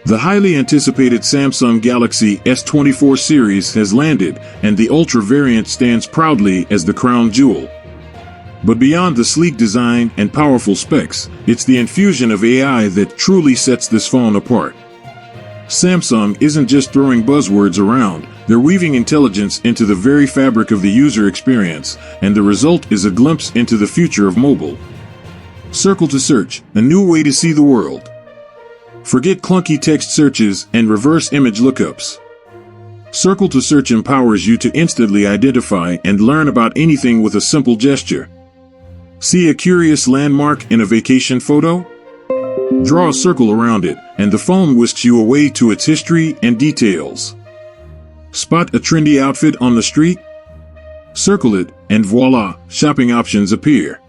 The highly anticipated Samsung Galaxy S24 series has landed, and the Ultra variant stands proudly as the crown jewel. But beyond the sleek design and powerful specs, it's the infusion of AI that truly sets this phone apart. Samsung isn't just throwing buzzwords around, they're weaving intelligence into the very fabric of the user experience, and the result is a glimpse into the future of mobile. Circle to search, a new way to see the world. Forget clunky text searches and reverse image lookups. Circle to search empowers you to instantly identify and learn about anything with a simple gesture. See a curious landmark in a vacation photo? Draw a circle around it, and the phone whisks you away to its history and details. Spot a trendy outfit on the street? Circle it, and voila, shopping options appear.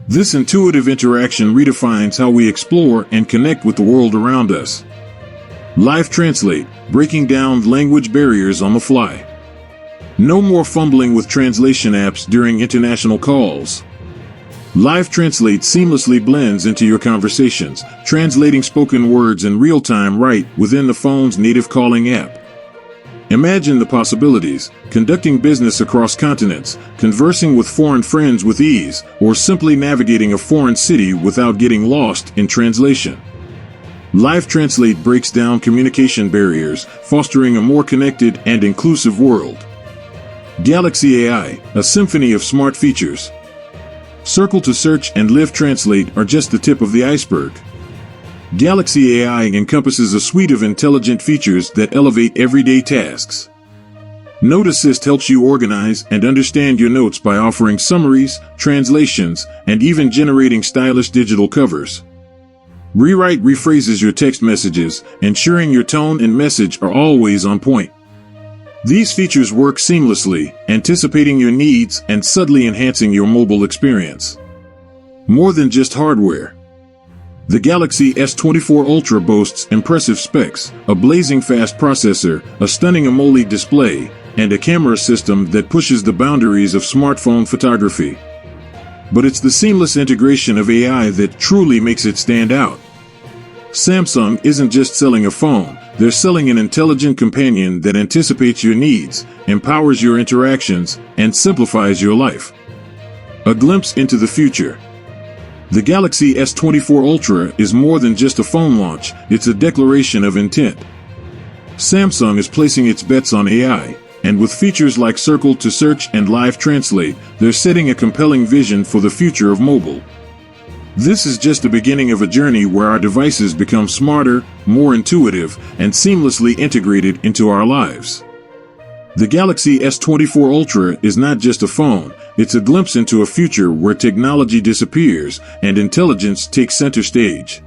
This intuitive interaction redefines how we explore and connect with the world around us. Live Translate, breaking down language barriers on the fly. No more fumbling with translation apps during international calls. Live Translate seamlessly blends into your conversations, translating spoken words in real time right within the phone's native calling app. Imagine the possibilities: conducting business across continents, conversing with foreign friends with ease, or simply navigating a foreign city without getting lost in translation. Live Translate breaks down communication barriers, fostering a more connected and inclusive world. Galaxy AI, a symphony of smart features. Circle to search and Live Translate are just the tip of the iceberg. Galaxy AI encompasses a suite of intelligent features that elevate everyday tasks. Note Assist helps you organize and understand your notes by offering summaries, translations, and even generating stylish digital covers. Rewrite rephrases your text messages, ensuring your tone and message are always on point. These features work seamlessly, anticipating your needs and subtly enhancing your mobile experience. More than just hardware. The Galaxy S24 Ultra boasts impressive specs, a blazing fast processor, a stunning AMOLED display, and a camera system that pushes the boundaries of smartphone photography. But it's the seamless integration of AI that truly makes it stand out. Samsung isn't just selling a phone, they're selling an intelligent companion that anticipates your needs, empowers your interactions, and simplifies your life. A glimpse into the future. The Galaxy S24 Ultra is more than just a phone launch, it's a declaration of intent. Samsung is placing its bets on AI, and with features like Circle to Search and Live Translate, they're setting a compelling vision for the future of mobile. This is just the beginning of a journey where our devices become smarter, more intuitive, and seamlessly integrated into our lives. The Galaxy S24 Ultra is not just a phone, it's a glimpse into a future where technology disappears and intelligence takes center stage.